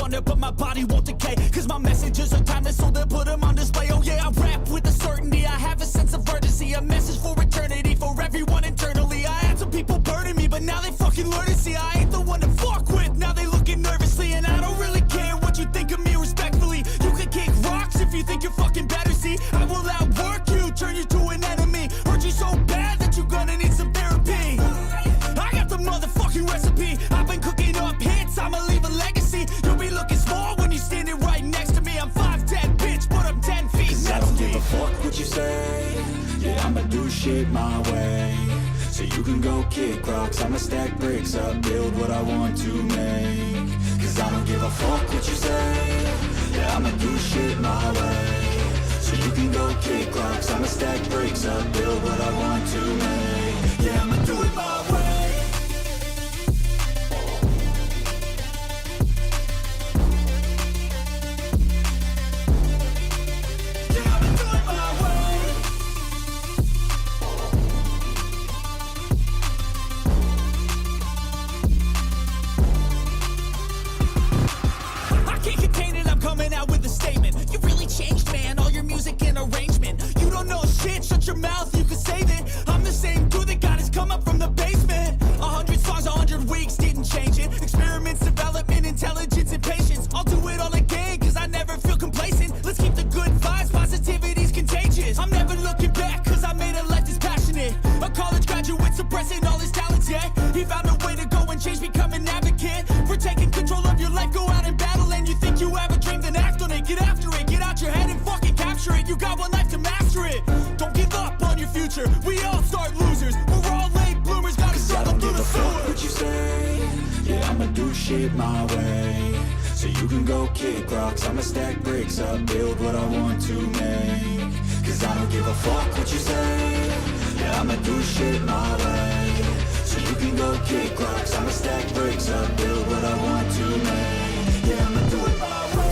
on it, but my body won't decay. Cause my messages are timeless, so they'll put them on display. Oh yeah, I rap with a certainty, I have a sense of urgency. A message for eternity, for everyone internally. I had some people burning me, but now they fucking learn to see I ain't the one to fuck with. Now they looking nervously, and I don't really care what you think of me respectfully. You can kick rocks if you think you're fucking better. See, I will outwork you, turn you to an enemy. Hurt you so bad that you're gonna need some therapy. I got the motherfucking recipe. I've been cooking up hits, I'ma leave a legacy. You'll be looking small when you're standing right next to me. I'm 5'10", bitch, but I'm 10 feet next to me. I don't give a fuck what you say. Yeah, I'ma do shit my way. So you can go kick rocks, I'ma stack bricks up, build what I want to make. Cause I don't give a fuck what you say. Yeah, I'ma do shit my way. So you can go kick rocks, I'ma stack bricks up, build what I want to make. Yeah, I'ma do it my way. Music and arrangement. You don't know shit, shut your mouth, you can save it. I'm the same dude that got his come up from the basement. 100 songs, 100 weeks, didn't change it. Experiments, development, intelligence, and patience. I'll do it all again, cause I never feel complacent. Let's keep the good vibes, positivity's contagious. I'm never looking back, cause I made a life that's passionate. A college graduate suppressing all his talents, yeah. He found a way to go and change, become an advocate. For taking control of your life, go out and battle. And you think you have a dream, then act on it. Get after it, get out your head and fucking capture it. You got one life to master it. Don't give up on your future. We all start losers. We're all late bloomers. Gotta struggle through the sewer. What you say? Yeah, I'ma do shit my way. So you can go kick rocks, I'ma stack bricks up, build what I want to make. Cause I don't give a fuck what you say. Yeah, I'ma do shit my way. So you can go kick rocks, I'ma stack bricks up, build what I want to make. Yeah, I'ma do it my way.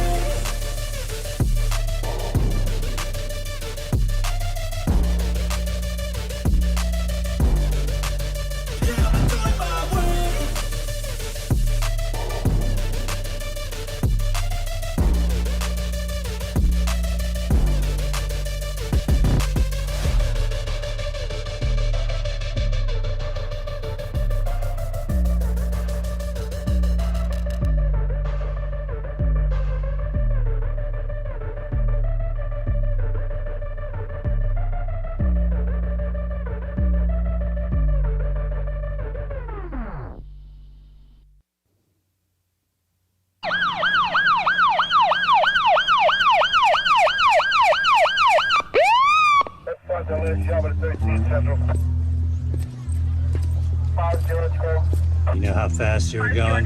You know how fast you were going?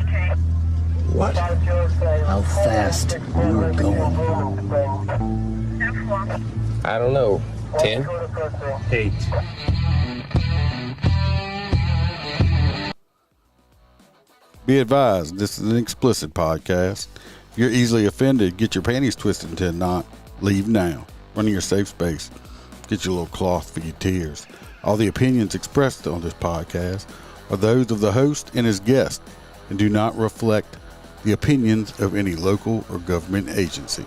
What? How fast you were going? I don't know. 10? 8. Be advised, this is an explicit podcast. If you're easily offended, get your panties twisted into a knot. Leave now. Run in your safe space. Get your little cloth for your tears. All the opinions expressed on this podcast are those of the host and his guest and do not reflect the opinions of any local or government agency.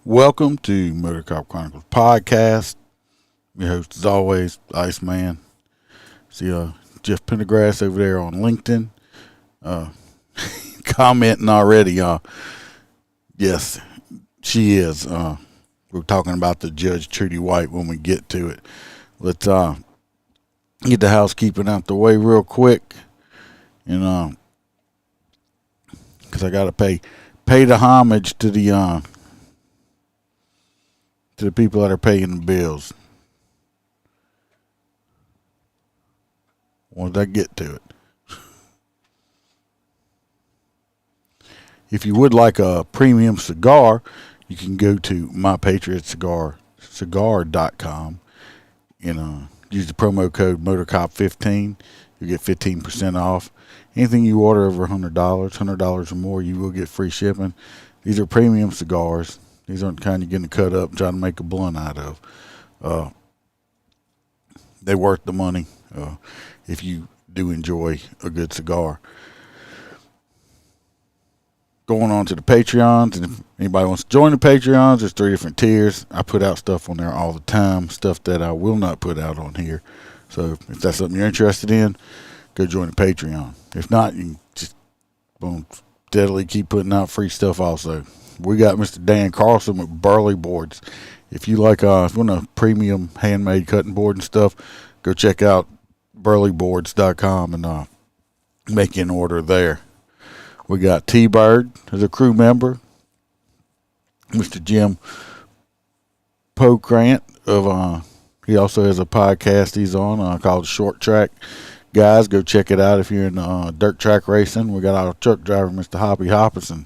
Welcome to Motor Cop Chronicles podcast. Your host, as always, Iceman. See Jeff Pendergrass over there on LinkedIn commenting already. Yes, she is. We're talking about the Judge Trudy White when we get to it. Let's get the housekeeping out the way real quick, and because I got to pay the homage to the people that are paying the bills. Once I get to it. If you would like a premium cigar, you can go to mypatriotcigar.com and use the promo code MotorCop15. You'll get 15% off. Anything you order over $100 or more, you will get free shipping. These are premium cigars. These aren't the kind you're getting cut up and trying to make a blunt out of. they're worth the money if you do enjoy a good cigar. Going on to the Patreons, and if anybody wants to join the Patreons, there's 3 different tiers. I put out stuff on there all the time, stuff that I will not put out on here. So if that's something you're interested in, go join the Patreon. If not, you can just steadily keep putting out free stuff also. We got Mr. Dan Carlson with Burley Boards. If you like, if you want a premium handmade cutting board and stuff, go check out burleyboards.com and make an order there. We got T-Bird as a crew member. Mr. Jim Pokrant he also has a podcast he's on called Short Track. Guys, go check it out if you're in dirt track racing. We got our truck driver, Mr. Hoppy Hopperson.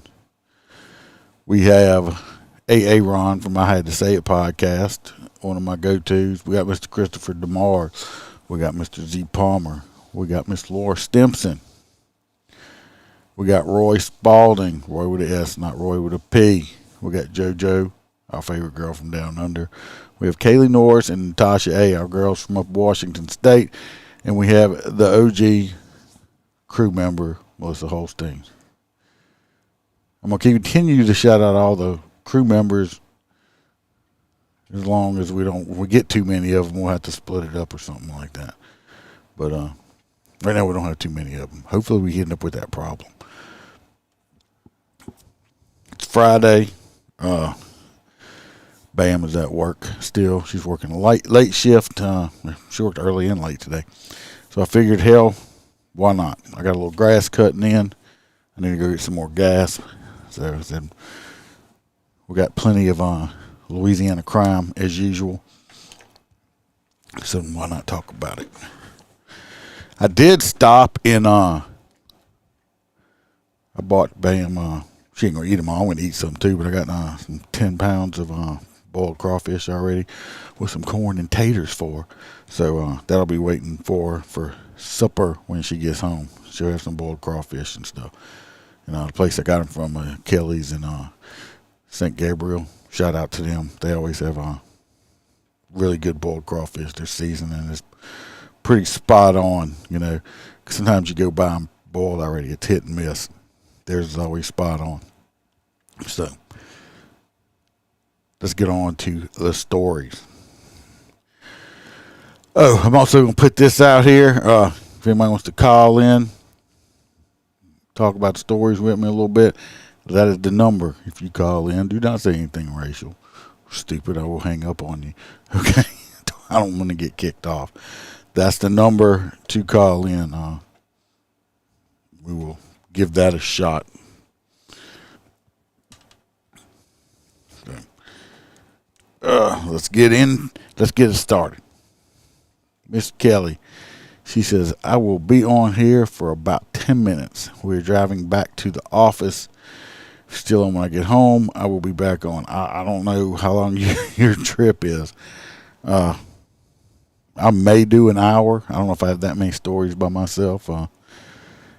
We have AA Ron from I Had to Say It podcast, one of my go-tos. We got Mr. Christopher DeMar. We got Mr. Z Palmer. We got Miss Laura Stimson. We got Roy Spalding, Roy with an S, not Roy with a P. We got JoJo, our favorite girl from down under. We have Kaylee Norris and Natasha A., our girls from up Washington State. And we have the OG crew member, Melissa Holstein. I'm going to continue to shout out all the crew members. As long as we get too many of them, we'll have to split it up or something like that. But right now we don't have too many of them. Hopefully we end up with that problem. It's Friday. Bam is at work still. She's working a late shift. She worked early and late today. So I figured, hell, why not? I got a little grass cutting in. I need to go get some more gas. So I said, we got plenty of Louisiana crime as usual. So why not talk about it? I did stop in, I bought Bam, she ain't gonna eat them all. I'm gonna eat some too, but I got some 10 pounds of boiled crawfish already with some corn and taters for. So that'll be waiting for supper when she gets home. She'll have some boiled crawfish and stuff. The place I got them from, Kelly's in St. Gabriel. Shout out to them. They always have really good boiled crawfish. Their seasoning is pretty spot on, 'cause sometimes you go buy them boiled already. It's hit and miss. Theirs is always spot on. So let's get on to the stories. Oh, I'm also going to put this out here. If anybody wants to call in, talk about the stories with me a little bit, that is the number. If you call in, do not say anything racial. Stupid, I will hang up on you. Okay? I don't want to get kicked off. That's the number to call in. We will give that a shot. Let's get it started. Miss Kelly, she says, I will be on here for about 10 minutes. We're driving back to the office. Still on when I get home. I will be back on. I don't know how long your trip is. I may do an hour. I don't know if I have that many stories by myself.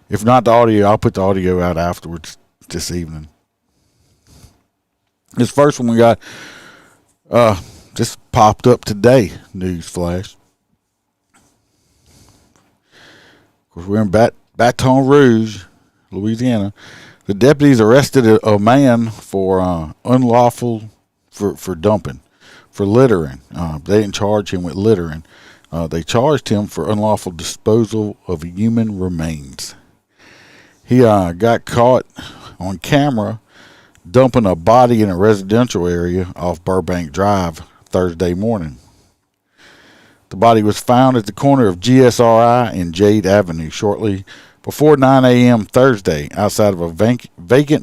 If not the audio, I'll put the audio out afterwards this evening. This first one we got just popped up today. News flash. Of course, we're in Baton Rouge, Louisiana. The deputies arrested a man for unlawful for dumping, for littering. They didn't charge him with littering. They charged him for unlawful disposal of human remains. He got caught on camera dumping a body in a residential area off Burbank Drive Thursday morning. The body was found at the corner of GSRI and Jade Avenue shortly before 9 a.m. Thursday outside of a vacant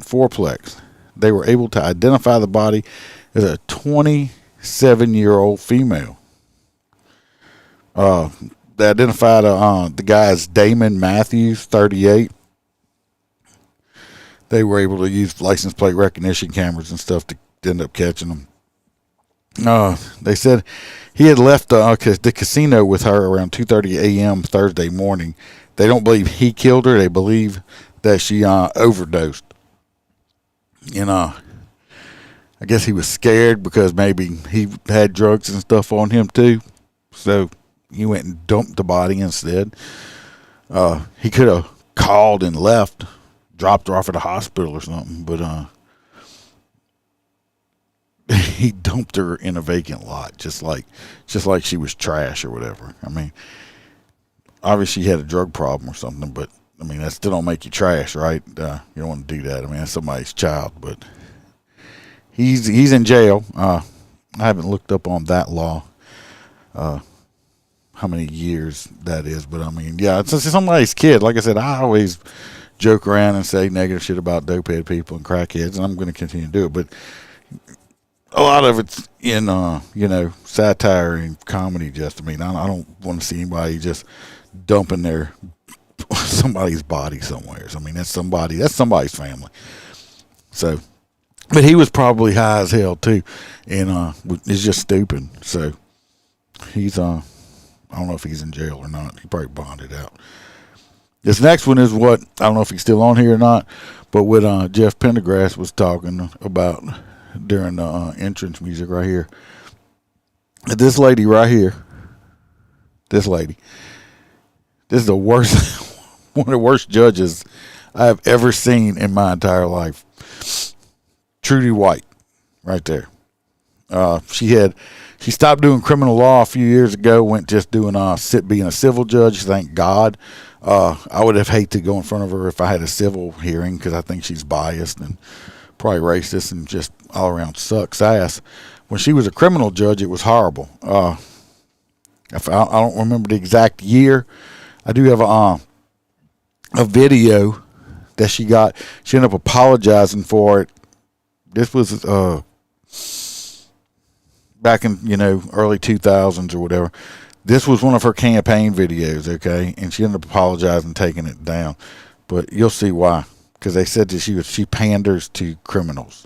fourplex. They were able to identify the body as a 27-year-old female. They identified the guy as Damon Matthews, 38. They were able to use license plate recognition cameras and stuff to end up catching him. They said he had left the casino with her around 2:30 a.m. Thursday morning. They don't believe he killed her. They believe that she overdosed. I guess he was scared because maybe he had drugs and stuff on him too. So, he went and dumped the body instead. He could have called and left, dropped her off at the hospital or something, but he dumped her in a vacant lot, just like she was trash or whatever. I mean, obviously she had a drug problem or something, but I mean, that still don't make you trash, right? You don't want to do that. I mean, that's somebody's child, but he's in jail. I haven't looked up on that law, how many years that is, but I mean, yeah, it's somebody's kid. Like I said, I always joke around and say negative shit about dopehead people and crackheads, and I'm going to continue to do it, but a lot of it's in, satire and comedy. Just, I mean, I don't want to see anybody just dumping somebody's body somewhere. I mean, that's somebody's family. So, but he was probably high as hell too, and it's just stupid. So he's I don't know if he's in jail or not. He probably bonded out. This next one is what, I don't know if he's still on here or not, but what Jeff Pendergrass was talking about during the entrance music right here. This lady right here, this is the worst, one of the worst judges I have ever seen in my entire life. Trudy White, right there. She stopped doing criminal law a few years ago, went just doing being a civil judge, thank God. I would have hated to go in front of her if I had a civil hearing, because I think she's biased and probably racist and just all around sucks ass. When she was a criminal judge, it was horrible. I don't remember the exact year. I do have a video that she got. She ended up apologizing for it. This was back in early 2000s or whatever. This was one of her campaign videos, okay, and she ended up apologizing, taking it down. But you'll see why, because they said that she panders to criminals.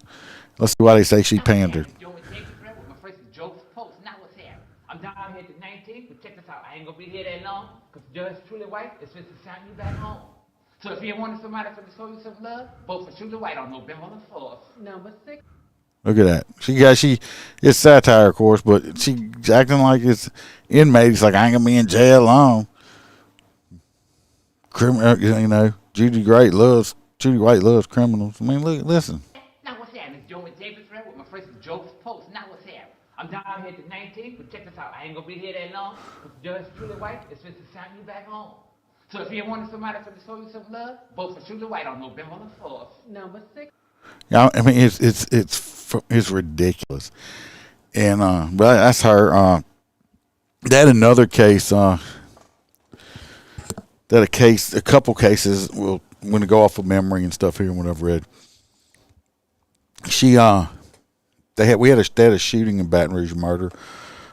Let's see why they say she pandered. I'm down here at the 19th, but check this out. I ain't gonna be here that long, because Judge Trudy White is supposed to send you back home. So if you wanted somebody to show you some love, vote for Trudy White on November the 4th. Number 6. Look at that. It's satire, of course, but she's acting like it's inmates. Like, I ain't gonna be in jail long. Trudy White loves criminals. I mean, listen. Now what's happening? It's Joe and Davis Red with my first Joe's Post. Now what's happening? I'm down here at the 19th, but check this out. I ain't gonna be here that long, because Judge Trudy White is supposed to send you back home. So if you wanted somebody to show you some love, vote for Trudy White on November the 4th. Number 6. Yeah, I mean, it's ridiculous, and but that's her. That another case. A couple cases. We're going to go off of memory and stuff here and what I've read. They had a shooting in Baton Rouge, murder,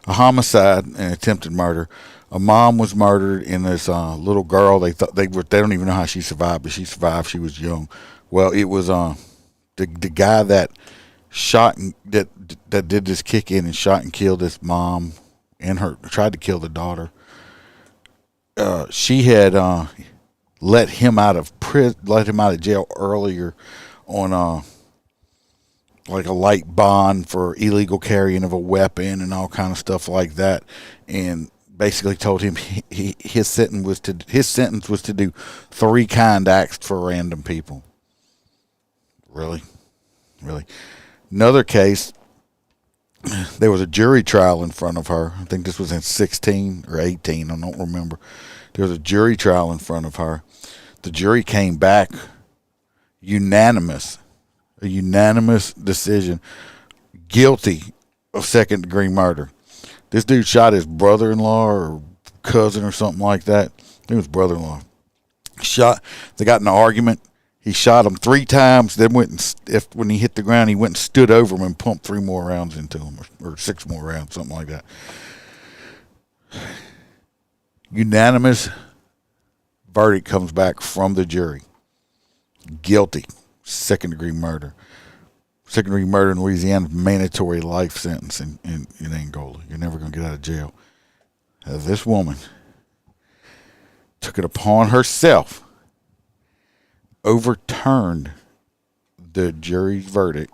a homicide, and attempted murder. A mom was murdered, and this little girl. They don't even know how she survived, but she survived. She was young. Well, it was the guy that shot that did this kick in and shot and killed this mom and tried to kill the daughter. She had let him out of jail earlier on like a light bond for illegal carrying of a weapon and all kind of stuff like that, and basically told him his sentence was to do 3 kind acts for random people. Really? Another case, there was a jury trial in front of her. I think this was in 16 or 18. I don't remember. There was a jury trial in front of her. The jury came back a unanimous decision, guilty of second-degree murder. This dude shot his brother-in-law or cousin or something like that. I think it was brother-in-law. They got in an argument. He shot him 3 times. Then when he hit the ground, he went and stood over him and pumped 3 more rounds into him, or 6 more rounds, something like that. Unanimous verdict comes back from the jury. Guilty. Second-degree murder. Second-degree murder in Louisiana, mandatory life sentence in Angola. You're never going to get out of jail. This woman took it upon herself, overturned the jury's verdict,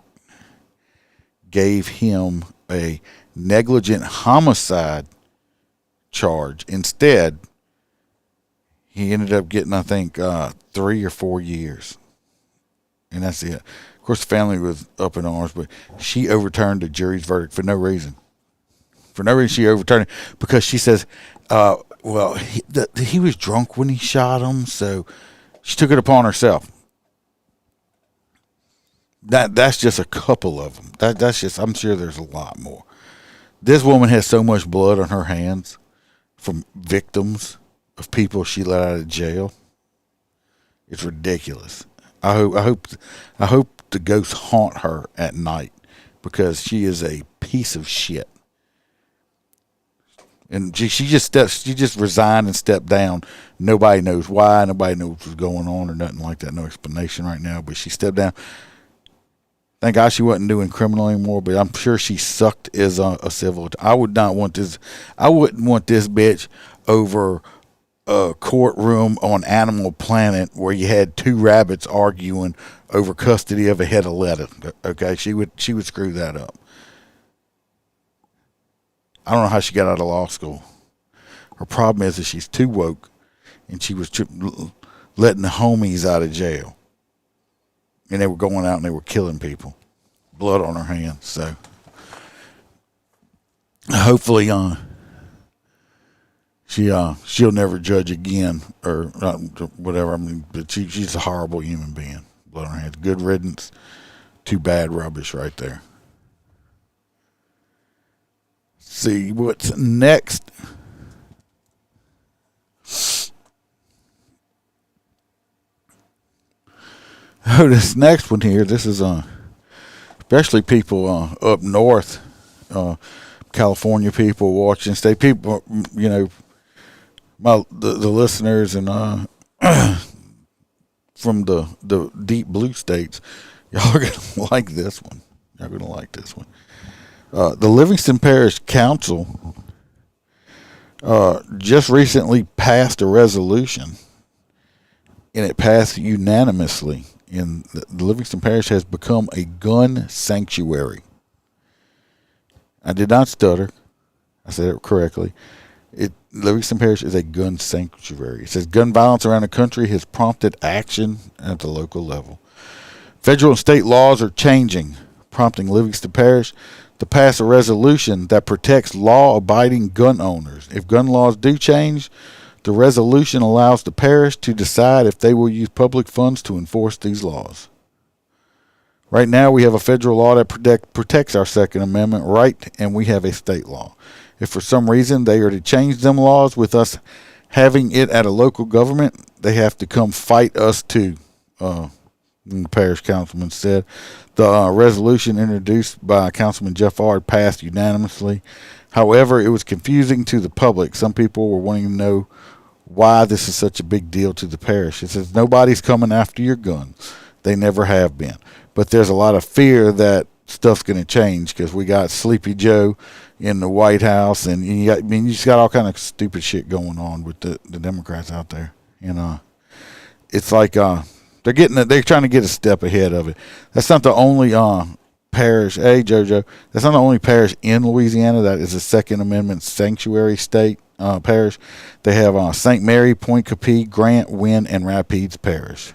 gave him a negligent homicide charge. Instead, he ended up getting, I think, 3 or 4 years. And that's it. Of course, the family was up in arms, but she overturned the jury's verdict for no reason. For no reason, she overturned it because she says, well, he was drunk when he shot him, so she took it upon herself. That's just a couple of them. That's just, I'm sure there's a lot more. This woman has so much blood on her hands from victims of people she let out of jail. It's ridiculous. I hope the ghosts haunt her at night because she is a piece of shit. And she just resigned and stepped down. Nobody knows why. Nobody knows what's going on or nothing like that. No explanation right now. But she stepped down. Thank God she wasn't doing criminal anymore. But I'm sure she sucked as a civil. I would not want this. I wouldn't want this bitch over a courtroom on Animal Planet where you had 2 rabbits arguing over custody of a head of lettuce. Okay, she would screw that up. I don't know how she got out of law school. Her problem is that she's too woke, and she was letting the homies out of jail, and they were going out and they were killing people, blood on her hands. So hopefully, she'll never judge again or whatever. I mean, but she's a horrible human being. Blood on her hands. Good riddance. Too bad rubbish right there. See what's next. Oh, this next one here. This is especially people up north, California people, Washington State people. You know, the listeners and from the deep blue states. Y'all are gonna like this one. Y'all are gonna like this one. The Livingston Parish Council just recently passed a resolution, and it passed unanimously. And the Livingston Parish has become a gun sanctuary. I did not stutter. I said it correctly. Livingston Parish is a gun sanctuary. It says gun violence around the country has prompted action at the local level. Federal and state laws are changing, prompting Livingston Parish to pass a resolution that protects law-abiding gun owners. If gun laws do change, the resolution allows the parish to decide if they will use public funds to enforce these laws. Right now, we have a federal law that protects our Second Amendment right, and we have a state law. If for some reason they are to change them laws with us having it at a local government, they have to come fight us too, the parish councilman said. The resolution introduced by Councilman Jeff Ard passed unanimously. However, it was confusing to the public. Some people were wanting to know why this is such a big deal to the parish. It says nobody's coming after your gun. They never have been. But there's a lot of fear that stuff's going to change because we got Sleepy Joe in the White House, and you just got all kind of stupid shit going on with the Democrats out there. It's like they're trying to get a step ahead of it. That's not the only parish. Hey, JoJo, that's not the only parish in Louisiana that is a Second Amendment sanctuary state parish. They have St. Mary, Point Capee, Grant, Wynn, and Rapides Parish.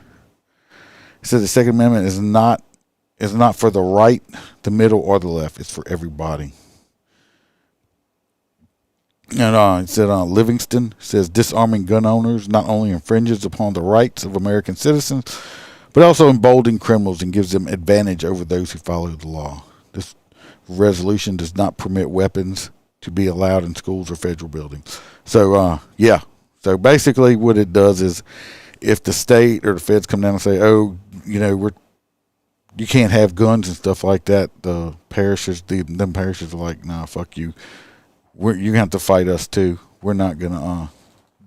It says the Second Amendment is not for the right, the middle, or the left. It's for everybody. And it said Livingston says disarming gun owners not only infringes upon the rights of American citizens, but also emboldens criminals and gives them advantage over those who follow the law. This resolution does not permit weapons to be allowed in schools or federal buildings. So, yeah. So basically what it does is if the state or the feds come down and say, oh, you can't have guns and stuff like that, the parishes, them parishes are like, nah, fuck you. You're going to have to fight us too. We're not going to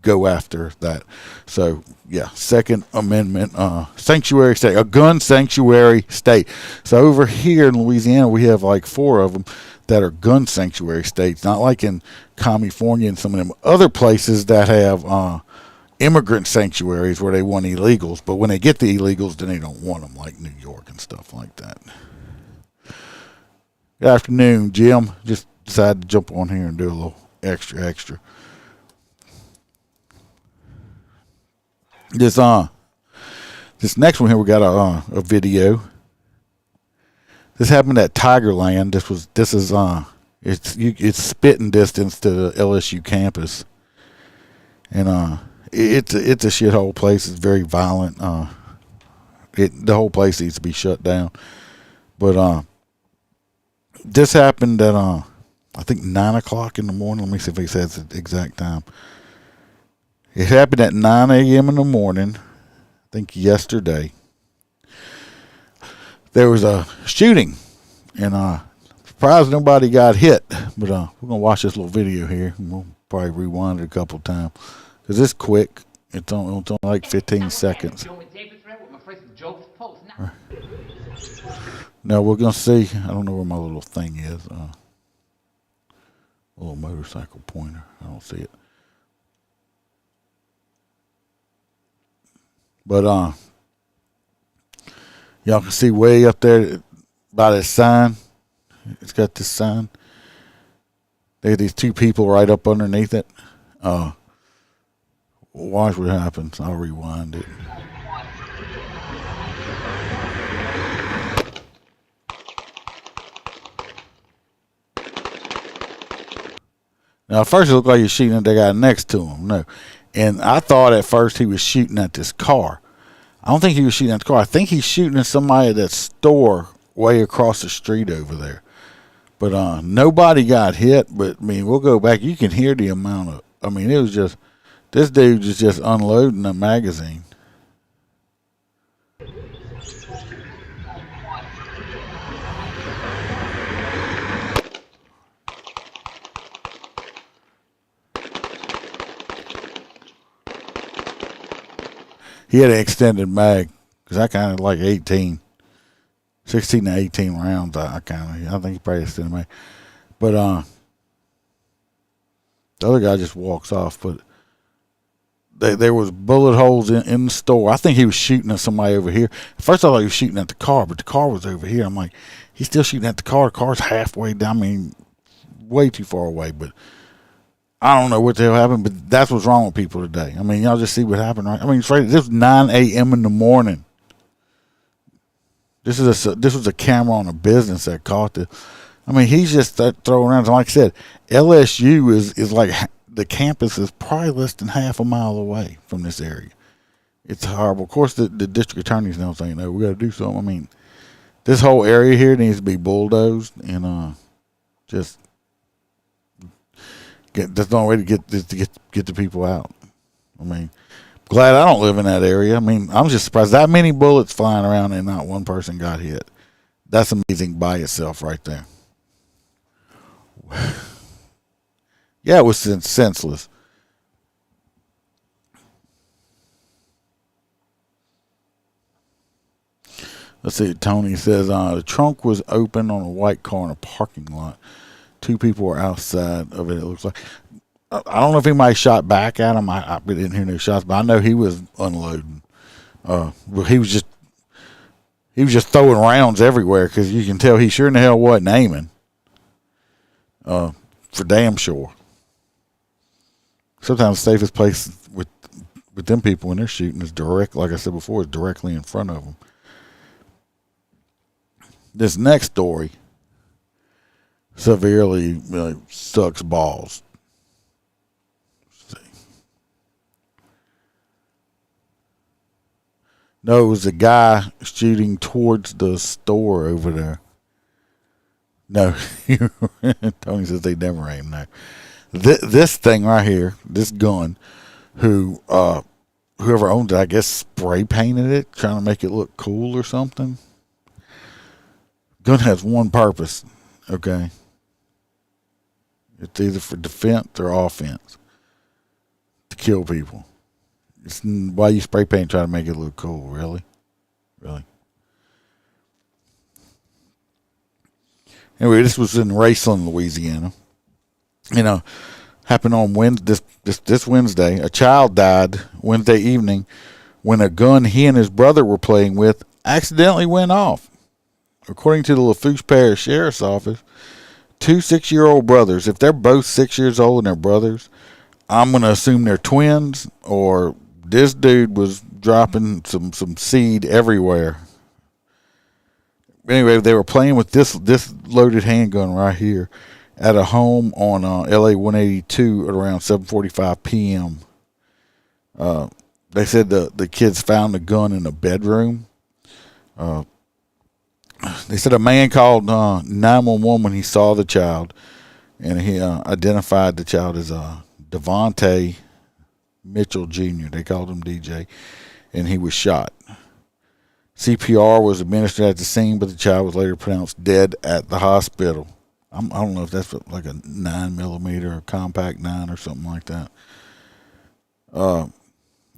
go after that. So, yeah, Second Amendment sanctuary state, a gun sanctuary state. So over here in Louisiana, we have like 4 of them that are gun sanctuary states, not like in California and some of them other places that have immigrant sanctuaries where they want illegals. But when they get the illegals, then they don't want them, like New York and stuff like that. Good afternoon, Jim. Just decided to jump on here and do a little extra. This next one here, we got a video. This happened at Tigerland. It's spitting distance to the LSU campus, and it's a shithole place. It's very violent. The whole place needs to be shut down. But this happened at I think 9 o'clock in the morning. Let me see if he says the exact time. It happened at 9 a.m. in the morning. I think yesterday. There was a shooting, and surprised nobody got hit. But we're gonna watch this little video here, and we'll probably rewind it a couple of times because it's quick. It's only like 15 seconds. Now we're gonna see. I don't know where my little thing is. Little motorcycle pointer. I don't see it. But y'all can see way up there by this sign. It's got this sign. There's these two people right up underneath it. Watch what happens. I'll rewind it. Now, at first it looked like he was shooting at the guy next to him. No. And I thought at first he was shooting at this car. I don't think he was shooting at the car. I think he's shooting at somebody at that store way across the street over there. But nobody got hit. But, I mean, we'll go back. You can hear the amount of, I mean, it was just, this dude was just unloading a magazine. He had an extended mag because I kind of like 16 to 18 rounds. I think he probably extended mag. But the other guy just walks off. But there was bullet holes in the store. I think he was shooting at somebody over here. At first I thought he was shooting at the car, but the car was over here. I'm like, he's still shooting at the car. The car's halfway down. I mean, way too far away. But I don't know what the hell happened, but that's what's wrong with people today. I mean, y'all just see what happened, right? I mean, this was 9 a.m. in the morning. This was a camera on a business that caught this. I mean, he's just throwing around. Like I said, LSU is like, the campus is probably less than half a mile away from this area. It's horrible. Of course, the district attorney's now saying, no, we got to do something. I mean, this whole area here needs to be bulldozed and just... That's the only way to get the people out. I mean, glad I don't live in that area. I mean, I'm just surprised that many bullets flying around and not one person got hit. That's amazing by itself right there. Yeah, it was senseless. Let's see. Tony says the trunk was open on a white car in a parking lot. Two people were outside of it. It looks like. I don't know if anybody shot back at him. I didn't hear no shots, but I know he was unloading. He was just throwing rounds everywhere because you can tell he sure in the hell wasn't aiming. For damn sure. Sometimes the safest place with them people when they're shooting is direct. Like I said before, is directly in front of them. This next story severely sucks balls. Let's see. No, it was a guy shooting towards the store over there. No, Tony says they never aim there. This thing right here, this gun, whoever owned it, I guess spray painted it, trying to make it look cool or something. Gun has one purpose, okay? It's either for defense or offense. To kill people. It's why you spray paint try to make it look cool, really? Really? Anyway, this was in Raceland, Louisiana. Happened on this Wednesday. A child died Wednesday evening when a gun he and his brother were playing with accidentally went off. According to the Lafourche Parish Sheriff's Office, two 6-year-old brothers, if they're both 6 years old and they're brothers, I'm going to assume they're twins or this dude was dropping some seed everywhere. Anyway, they were playing with this loaded handgun right here at a home on LA 182 at around 7:45 p.m. They said the kids found the gun in a bedroom. They said a man called 911 when he saw the child, and he identified the child as Devontae Mitchell Jr. They called him DJ, and he was shot. CPR was administered at the scene, but the child was later pronounced dead at the hospital. I don't know if that's like a 9mm or compact 9 or something like that.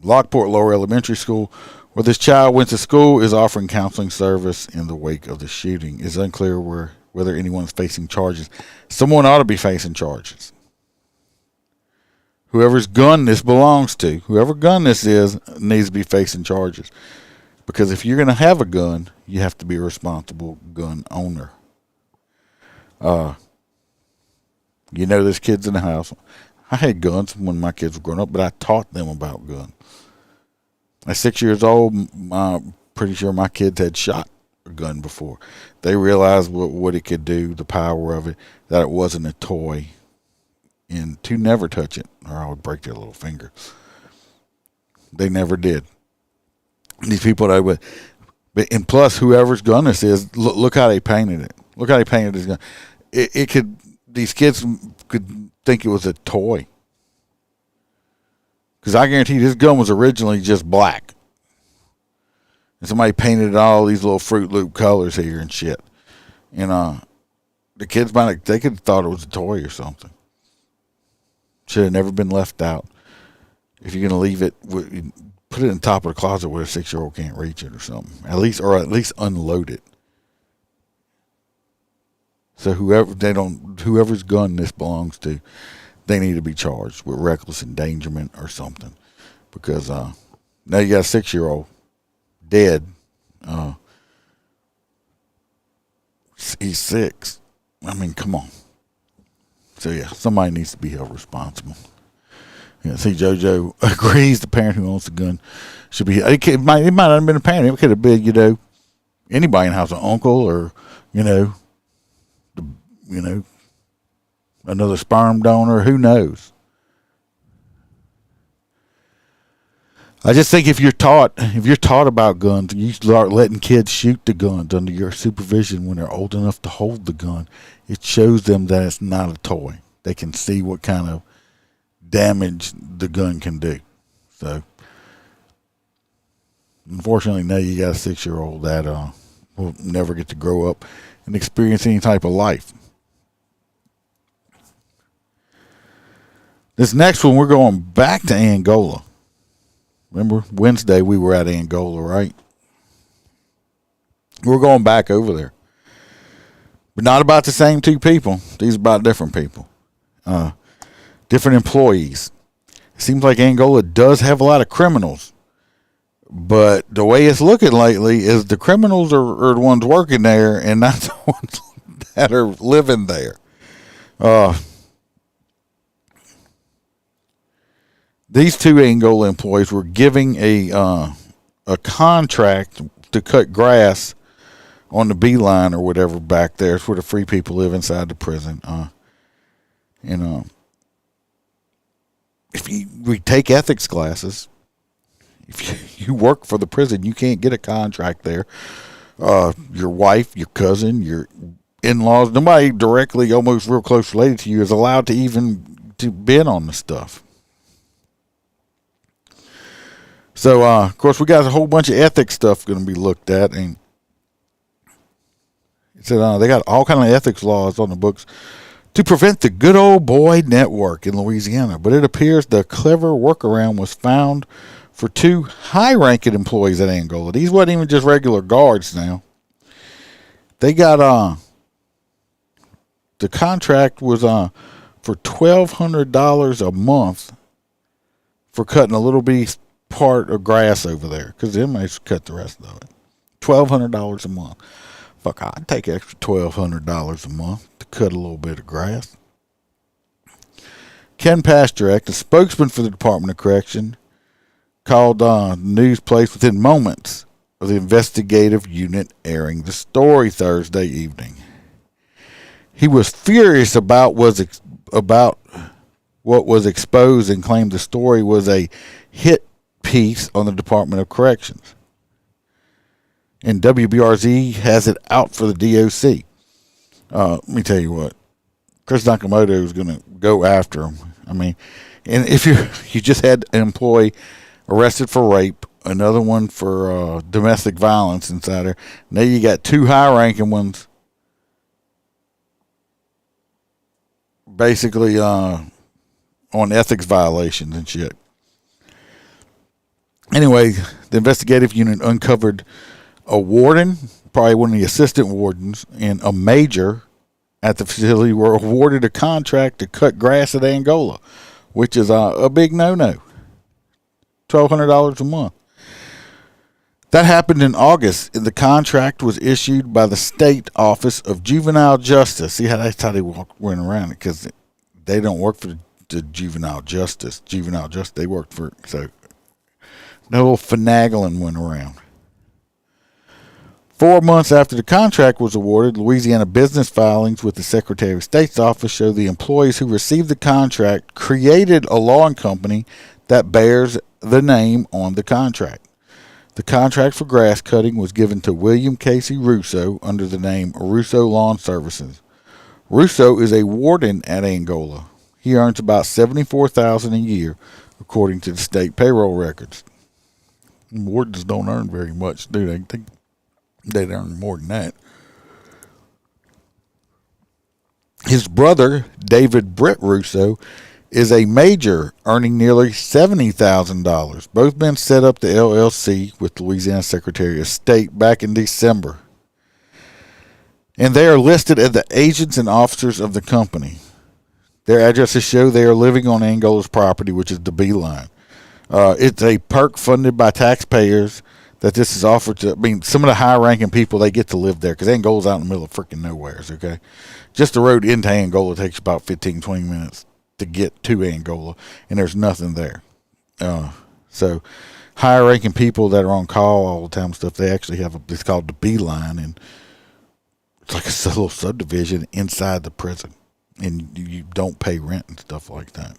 Lockport Lower Elementary School, where this child went to school, is offering counseling service in the wake of the shooting. It's unclear whether anyone's facing charges. Someone ought to be facing charges. Whoever's gun this belongs to, whoever gun this is, needs to be facing charges. Because if you're going to have a gun, you have to be a responsible gun owner. There's kids in the house. I had guns when my kids were growing up, but I taught them about guns. At 6 years old, I'm pretty sure my kids had shot a gun before. They realized what it could do, the power of it, that it wasn't a toy, and to never touch it, or I would break their little finger. They never did. These people that would, and plus whoever's gun this is, look how they painted it. Look how they painted this gun. It could, these kids could think it was a toy. Because I guarantee this gun was originally just black. And somebody painted all these little Fruit Loop colors here and shit. And the kids they could have thought it was a toy or something. Should have never been left out. If you're going to leave it, put it in the top of the closet where a 6-year-old can't reach it or something. At least unload it. So whoever's gun this belongs to, they need to be charged with reckless endangerment or something. Because now you got a 6-year-old dead. He's 6. I mean, come on. So yeah, somebody needs to be held responsible. Yeah, see, JoJo agrees the parent who owns the gun should be. It might not have been a parent. It could have been, anybody in the house, an uncle or, another sperm donor. Who knows? I just think if you're taught about guns, you start letting kids shoot the guns under your supervision when they're old enough to hold the gun. It shows them that it's not a toy. They can see what kind of damage the gun can do. So, unfortunately, now you got a 6-year-old that will never get to grow up and experience any type of life. This next one, we're going back to Angola. Remember, Wednesday we were at Angola, right? We're going back over there. But not about the same two people. These are about different people. Different employees. It seems like Angola does have a lot of criminals. But the way it's looking lately is the criminals are the ones working there and not the ones that are living there. These two Angola employees were giving a contract to cut grass on the beeline or whatever back there. It's where the free people live inside the prison. If we take ethics classes, if you work for the prison, you can't get a contract there. Your wife, your cousin, your in-laws, nobody directly, almost real close related to you is allowed to even to bid on the stuff. So, of course, we got a whole bunch of ethics stuff going to be looked at, and it said they got all kind of ethics laws on the books to prevent the good old boy network in Louisiana. But it appears the clever workaround was found for two high-ranking employees at Angola. These wasn't even just regular guards now. They got the contract was for $1,200 a month for cutting a little bitty part of grass over there, because the inmates cut the rest of it. $1,200 a month. Fuck, I'd take extra $1,200 a month to cut a little bit of grass. Ken Pasterek, the spokesman for the Department of Correction, called news place within moments of the investigative unit airing the story Thursday evening. He was furious about what was exposed and claimed the story was a hit piece on the Department of Corrections. And WBRZ has it out for the DOC. Let me tell you what. Chris Nakamoto is going to go after him. I mean, and if you just had an employee arrested for rape, another one for domestic violence inside there. Now you got two high-ranking ones basically on ethics violations and shit. Anyway, the investigative unit uncovered a warden, probably one of the assistant wardens, and a major at the facility were awarded a contract to cut grass at Angola, which is a big no-no. $1,200 a month. That happened in August, and the contract was issued by the State Office of Juvenile Justice. See how that's how they went around it, because they don't work for the Juvenile Justice. They worked for, so no little finagling went around. 4 months after the contract was awarded, Louisiana business filings with the Secretary of State's office show the employees who received the contract created a lawn company that bears the name on the contract. The contract for grass cutting was given to William Casey Russo under the name Russo Lawn Services. Russo is a warden at Angola. He earns about $74,000 a year, according to the state payroll records. Wardens don't earn very much, do they? They'd earn more than that. His brother, David Britt Russo, is a major earning nearly $70,000. Both men set up the LLC with the Louisiana Secretary of State back in December. And they are listed as the agents and officers of the company. Their addresses show they are living on Angola's property, which is the Beeline. It's a perk funded by taxpayers that this is offered to. I mean, some of the high-ranking people, they get to live there because Angola's out in the middle of freaking nowhere, okay? Just the road into Angola takes about 15, 20 minutes to get to Angola, and there's nothing there. So higher-ranking people that are on call all the time and stuff, they actually have it's called the Beeline, and it's like a little subdivision inside the prison, and you don't pay rent and stuff like that.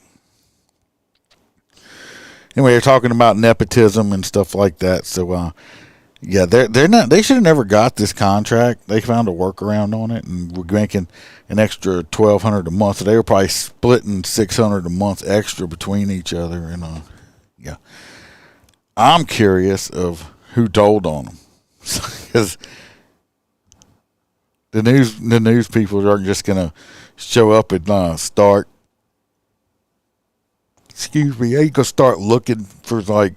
Anyway, they're talking about nepotism and stuff like that. So, yeah, they're not. They should have never got this contract. They found a workaround on it, and we're making an extra $1,200 a month. So they were probably splitting $600 a month extra between each other. And yeah, I'm curious of who told on them, because the news people are just gonna show up and start. Excuse me, you go start looking for, like,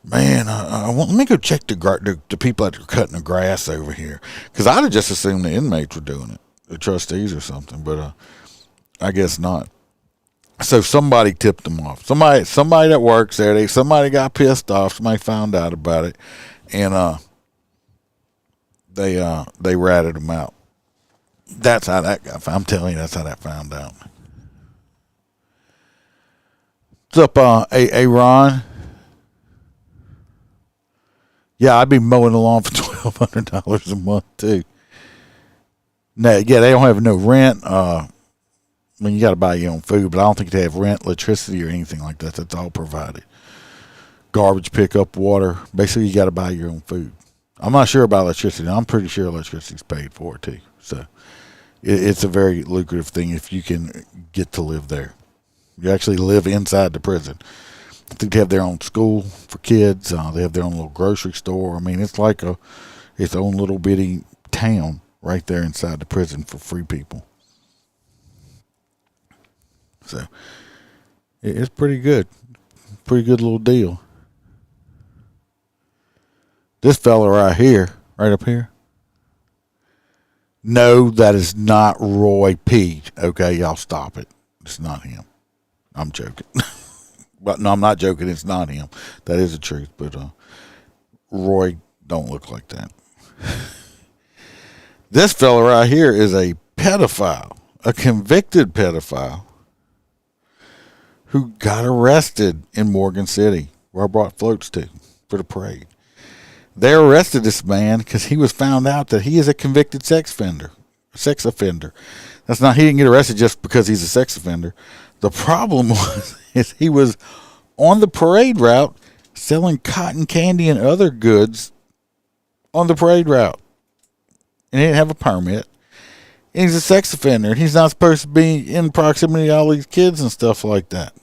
man, let me go check the people that are cutting the grass over here. Because I'd have just assumed the inmates were doing it, the trustees or something, but I guess not. So somebody tipped them off. Somebody that works there, somebody got pissed off. Somebody found out about it, and they ratted them out. That's how that got. I'm telling you, that's how that found out. What's up, Ron? Yeah, I'd be mowing the lawn for $1,200 a month too. No, yeah, they don't have no rent. I mean, you got to buy your own food, but I don't think they have rent, electricity, or anything like that. That's all provided. Garbage pickup, water. Basically, you got to buy your own food. I'm not sure about electricity. I'm pretty sure electricity's paid for too. So it's a very lucrative thing if you can get to live there. You actually live inside the prison. I think they have their own school for kids. They have their own little grocery store. I mean, it's like its own little bitty town right there inside the prison for free people. So it's pretty good. Pretty good little deal. This fella right here, right up here. No, that is not Roy P. Okay, y'all stop it. It's not him. I'm joking. But no, I'm not joking. It's not him. That is the truth. But Roy don't look like that. This fella right here is a pedophile, a convicted pedophile who got arrested in Morgan City, where I brought floats to for the parade. They arrested this man because he was found out that he is a convicted sex offender. That's not, he didn't get arrested just because he's a sex offender. The problem is he was on the parade route selling cotton candy and other goods on the parade route. And he didn't have a permit. And he's a sex offender. And he's not supposed to be in proximity to all these kids and stuff like that.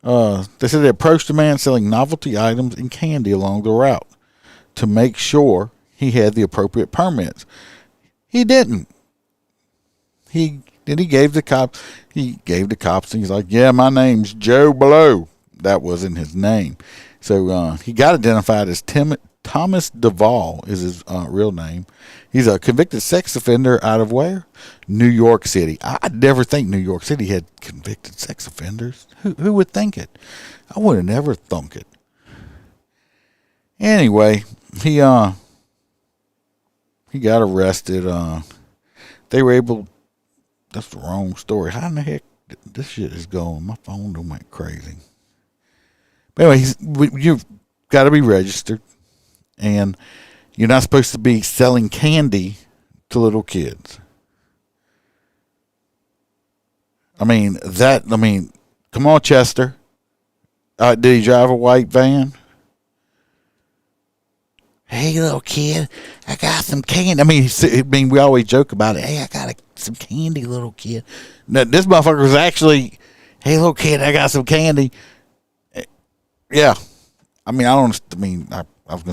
They said they approached a man selling novelty items and candy along the route to make sure he had the appropriate permits. He didn't. He gave the cops, and he's like, yeah, my name's Joe Blow. That wasn't his name. So he got identified as Thomas Duvall is his real name. He's a convicted sex offender out of where? New York City. I'd never think New York City had convicted sex offenders. Who would think it? I would have never thunk it. Anyway, he got arrested. They were able. That's the wrong story. How in the heck this shit is going? My phone done went crazy. But anyway, you've got to be registered, and you're not supposed to be selling candy to little kids. I mean, come on, Chester. Did he drive a white van? Hey, little kid, I got some candy. I mean, we always joke about it. Hey, I got some candy, little kid. Now, this motherfucker was actually, hey, little kid, I got some candy. Yeah. I was going to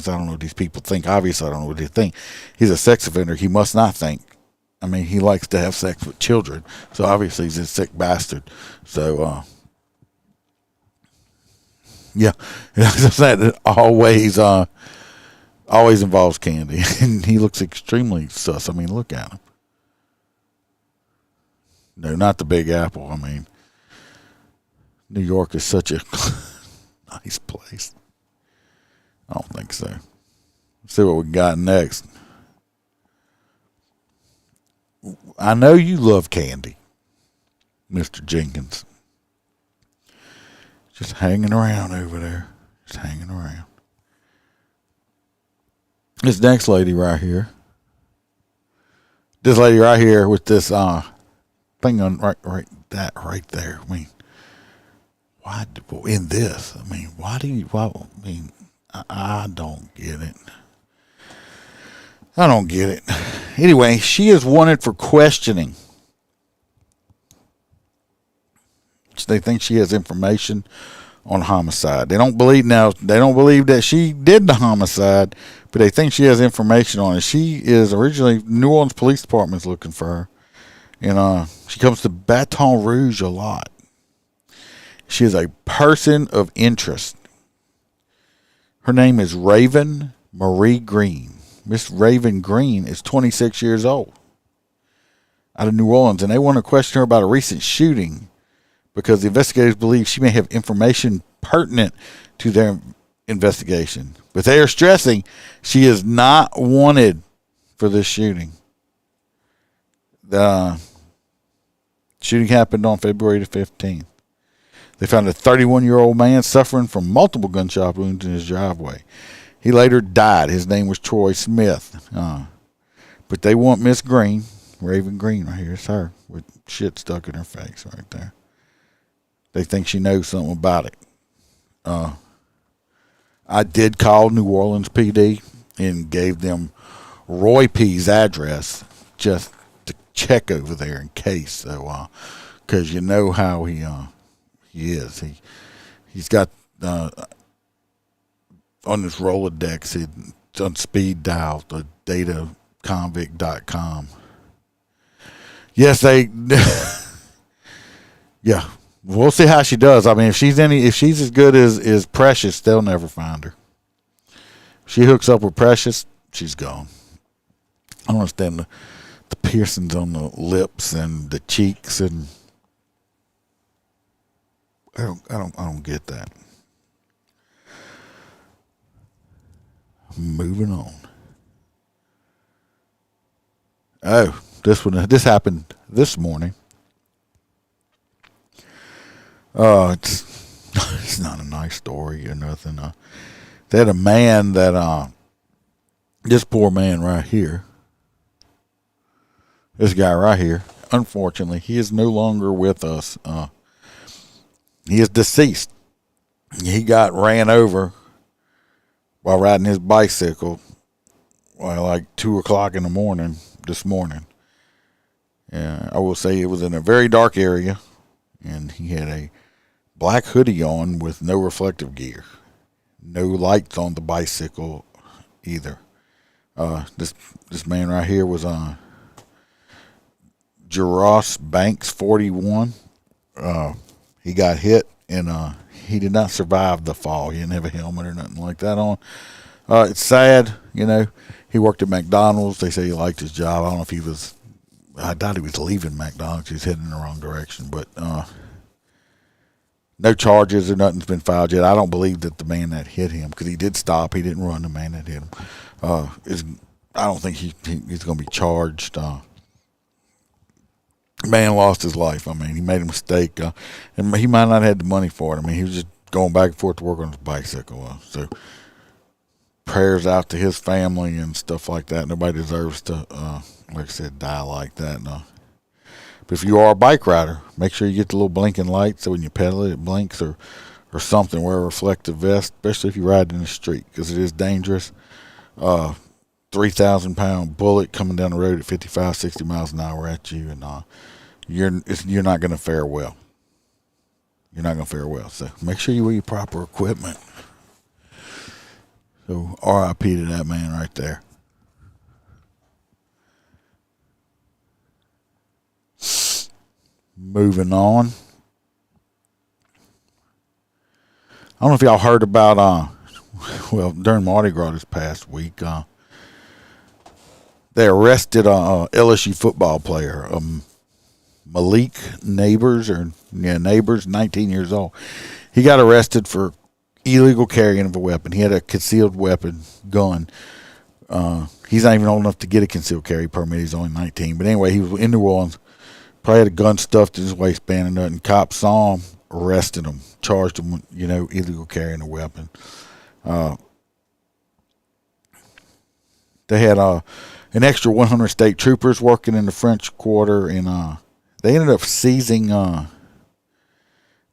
say, I don't know what these people think. Obviously, I don't know what they think. He's a sex offender. He must not think. I mean, he likes to have sex with children. So, obviously, he's a sick bastard. So, yeah. As I said, it always involves candy. And he looks extremely sus. I mean, look at him. No, not the Big Apple. I mean, New York is such a nice place. I don't think so. Let's see what we got next. I know you love candy, Mr. Jenkins. Just hanging around over there. Just hanging around. This next lady right here. This lady right here with this thing on right there. I mean, why in this? I mean, I don't get it. I don't get it. Anyway, she is wanted for questioning. They think she has information on homicide. They don't believe that she did the homicide, but they think she has information on it. She is originally, New Orleans Police Department's looking for her. And she comes to Baton Rouge a lot. She is a person of interest. Her name is Raven Marie Green. Miss Raven Green is 26 years old, out of New Orleans, and they want to question her about a recent shooting because the investigators believe she may have information pertinent to their investigation. But they are stressing she is not wanted for this shooting. The shooting happened on February the 15th. They found a 31-year-old man suffering from multiple gunshot wounds in his driveway. He later died. His name was Troy Smith. But they want Miss Green, Raven Green right here. It's her with shit stuck in her face right there. They think she knows something about it. I did call New Orleans PD and gave them Roy P's address just to check over there in case. So, because you know how he is. He's got on his Rolodex, it's on speed dial, the dataconvict.com. Yes, yeah. We'll see how she does. I mean, if she's as good as Precious, they'll never find her. If she hooks up with Precious, she's gone. I don't understand the piercings on the lips and the cheeks, and I don't get that. Moving on. Oh, this happened this morning. It's it's not a nice story or nothing. They had a man that, this poor man right here, this guy right here, unfortunately, he is no longer with us. He is deceased. He got ran over while riding his bicycle, like 2:00 in the morning this morning. I will say it was in a very dark area, and he had a black hoodie on with no reflective gear, no lights on the bicycle either. This man right here was on Jaross Banks 41. He got hit, and he did not survive the fall. He didn't have a helmet or nothing like that on. It's sad, you know. He worked at McDonald's. They say he liked his job. I don't know if he was. I doubt he was leaving McDonald's. He's heading in the wrong direction. But no charges or nothing's been filed yet. I don't believe that the man that hit him, because he did stop. He didn't run. The man that hit him. I don't think he's going to be charged. Man lost his life. I mean, he made a mistake, and he might not have had the money for it. I mean, he was just going back and forth to work on his bicycle. So prayers out to his family and stuff like that. Nobody deserves to, like I said, die like that. But if you are a bike rider, make sure you get the little blinking light so when you pedal it, it blinks, or something. Wear a reflective vest, especially if you ride in the street, because it is dangerous. 3,000-pound bullet coming down the road at 55, 60 miles an hour at you, and you're not going to fare well. You're not going to fare well. So make sure you wear your proper equipment. So R.I.P. to that man right there. Moving on. I don't know if y'all heard about, during Mardi Gras this past week, they arrested a LSU football player, Malik Neighbors, 19 years old. He got arrested for illegal carrying of a weapon. He had a concealed weapon, gun. He's not even old enough to get a concealed carry permit. He's only 19. But anyway, he was in New Orleans, probably had a gun stuffed in his waistband and nothing. Cops saw him, arrested him, charged him with, illegal carrying a weapon. They had an extra 100 state troopers working in the French Quarter, and they ended up seizing.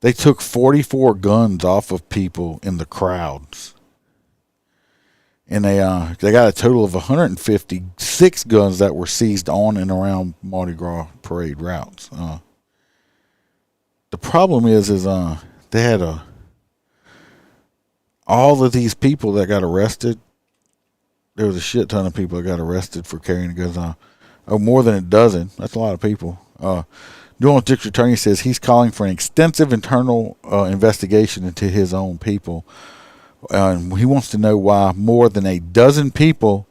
They took 44 guns off of people in the crowds, and they got a total of 156 guns that were seized on and around Mardi Gras parade routes. The problem is they had all of these people that got arrested. There was a shit ton of people that got arrested for carrying guns on. More than a dozen. That's a lot of people. New Orleans District Attorney says he's calling for an extensive internal investigation into his own people. He wants to know why more than a dozen people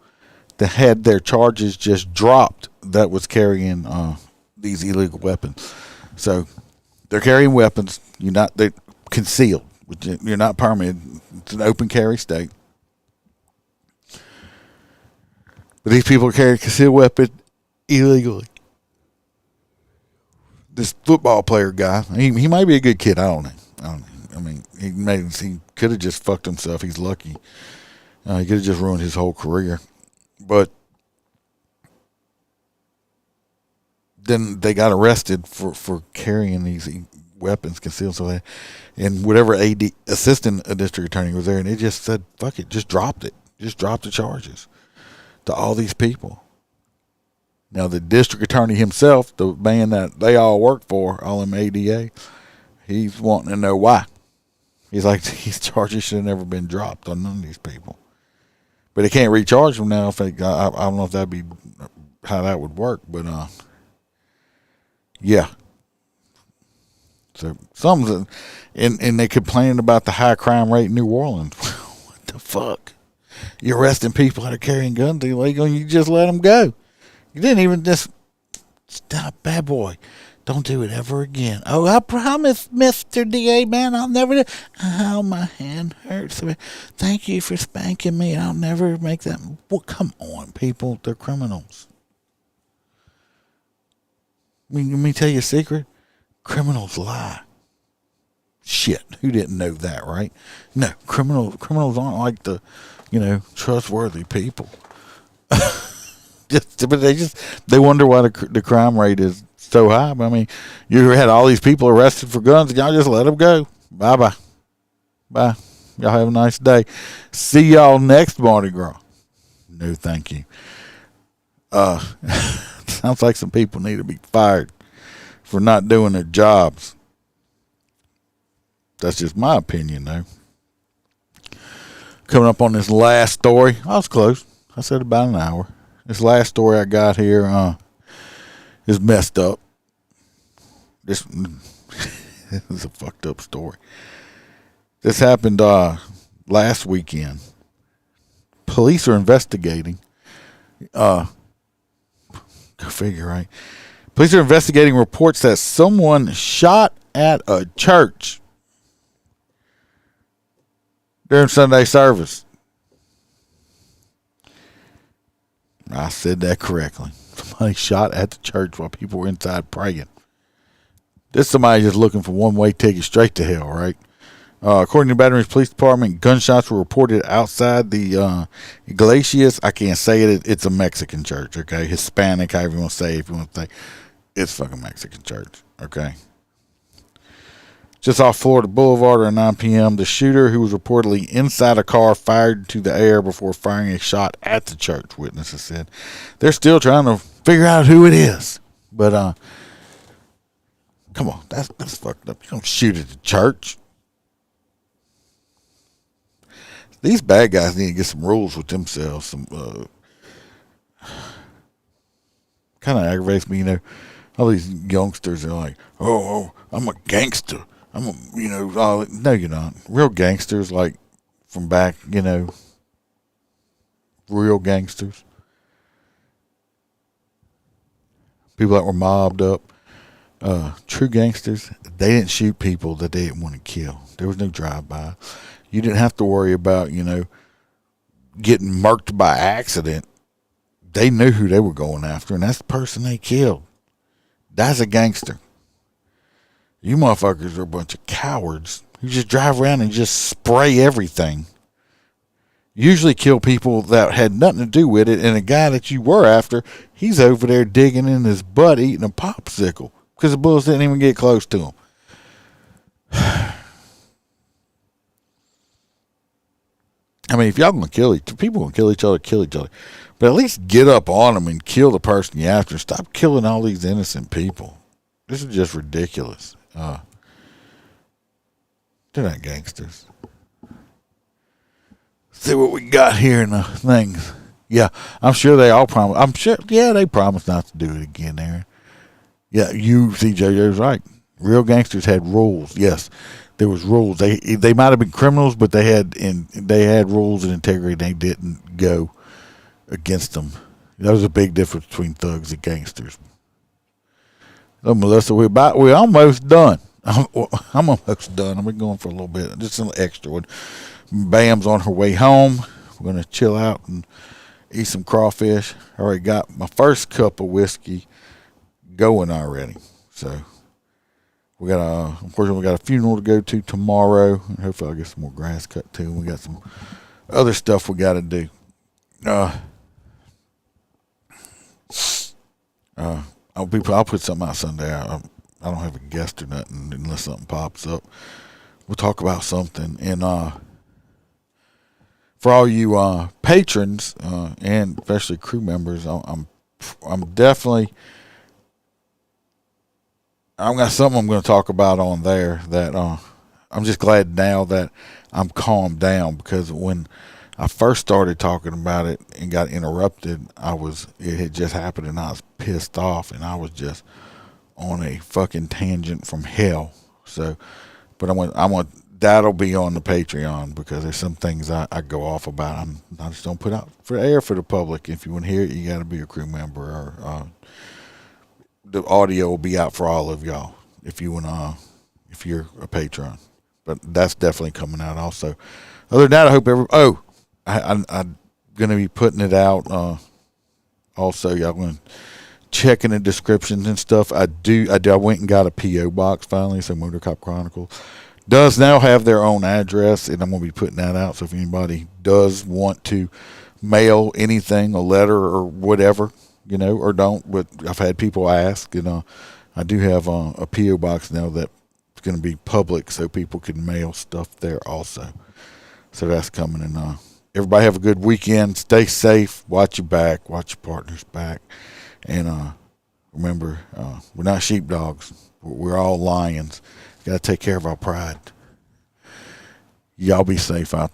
that had their charges just dropped that was carrying these illegal weapons. So they're carrying weapons. They're concealed. You're not permitted. It's an open carry state. But these people carry a concealed weapon illegally. This football player guy, he might be a good kid. I don't know. I mean, he could have just fucked himself. He's lucky. He could have just ruined his whole career. But then they got arrested for carrying these weapons concealed. So and whatever assistant district attorney was there, and they just said, fuck it, just dropped it. Just dropped the charges to all these people. Now, the district attorney himself, the man that they all work for, all them ADA, he's wanting to know why. He's like, these charges should have never been dropped on none of these people. But they can't recharge them now. I don't know if that'd be how that would work, but yeah. So and they complaining about the high crime rate in New Orleans. What the fuck? You're arresting people that are carrying guns illegal, and you just let them go. You didn't even just stop, bad boy. Don't do it ever again. Oh, I promise, Mr. DA, man, I'll never do. Oh, my hand hurts. Thank you for spanking me. I'll never make that. Well, come on, people. They're criminals. Let me tell you a secret. Criminals lie. Shit, who didn't know that, right? No, criminals aren't like the, trustworthy people. But they wonder why the crime rate is so high. I mean, you had all these people arrested for guns, and y'all just let them go. Bye. Y'all have a nice day. See y'all next Mardi Gras. No, thank you. Sounds like some people need to be fired for not doing their jobs. That's just my opinion, though. Coming up on this last story. I was close. I said about an hour. This last story I got here is messed up. This is a fucked up story. This happened last weekend. Police are investigating. Go figure, right? Police are investigating reports that someone shot at a church during Sunday service. I said that correctly. Somebody shot at the church while people were inside praying. This somebody just looking for one-way ticket straight to hell, right? According to Baton Rouge Police Department, gunshots were reported outside the Iglesias. I can't say it. It's a Mexican church, okay? Hispanic, however you want to say it. If you want to say it's fucking Mexican church, okay? Just off Florida Boulevard around 9 p.m., the shooter, who was reportedly inside a car, fired to the air before firing a shot at the church, witnesses said. They're still trying to figure out who it is. But, come on, that's fucked up. You don't shoot at the church. These bad guys need to get some rules with themselves. Some kind of aggravates me, all these youngsters are like, oh, I'm a gangster. No, you're not. Real gangsters, like from back, real gangsters. People that were mobbed up. True gangsters, they didn't shoot people that they didn't want to kill. There was no drive-by. You didn't have to worry about, getting murked by accident. They knew who they were going after, and that's the person they killed. That's a gangster. You motherfuckers are a bunch of cowards who just drive around and just spray everything. Usually kill people that had nothing to do with it, and the guy that you were after, he's over there digging in his butt eating a popsicle because the bullets didn't even get close to him. I mean, if y'all gonna people gonna kill each other. But at least get up on them and kill the person you're after. Stop killing all these innocent people. This is just ridiculous. They're not gangsters. See what we got here in the things. Yeah, I'm sure they all promise. They promised not to do it again, Aaron. Yeah, CJ's right. Real gangsters had rules. Yes, there was rules. They might have been criminals, but they had rules and integrity. They didn't go against them. That was a big difference between thugs and gangsters. So Melissa, we're almost done. I'm almost done. I've been going for a little bit. Just an extra one. Bam's on her way home. We're going to chill out and eat some crawfish. I already got my first cup of whiskey going already. So unfortunately, we got a funeral to go to tomorrow. Hopefully I'll get some more grass cut too. We got some other stuff we got to do. I'll put something out Sunday. I don't have a guest or nothing unless something pops up. We'll talk about something. And for all you patrons and especially crew members, I'm definitely I've got something I'm going to talk about on there that I'm just glad now that I'm calmed down, because when I first started talking about it and got interrupted, it had just happened and I was pissed off and I was just on a fucking tangent from hell. So, but I want that'll be on the Patreon, because there's some things I go off about. I just don't put out for air for the public. If you want to hear it, you got to be a crew member, or the audio will be out for all of y'all if you're a patron. But that's definitely coming out also. Other than that, I hope I'm going to be putting it out. Also, y'all going to check in the descriptions and stuff. I went and got a P.O. box finally, so Motor Cop Chronicles. does now have their own address, and I'm going to be putting that out. So if anybody does want to mail anything, a letter or whatever, or don't, but I've had people ask, I do have a P.O. box now that's going to be public so people can mail stuff there also. So that's coming. And everybody have a good weekend. Stay safe. Watch your back. Watch your partner's back. And remember, we're not sheepdogs. We're all lions. Got to take care of our pride. Y'all be safe out there.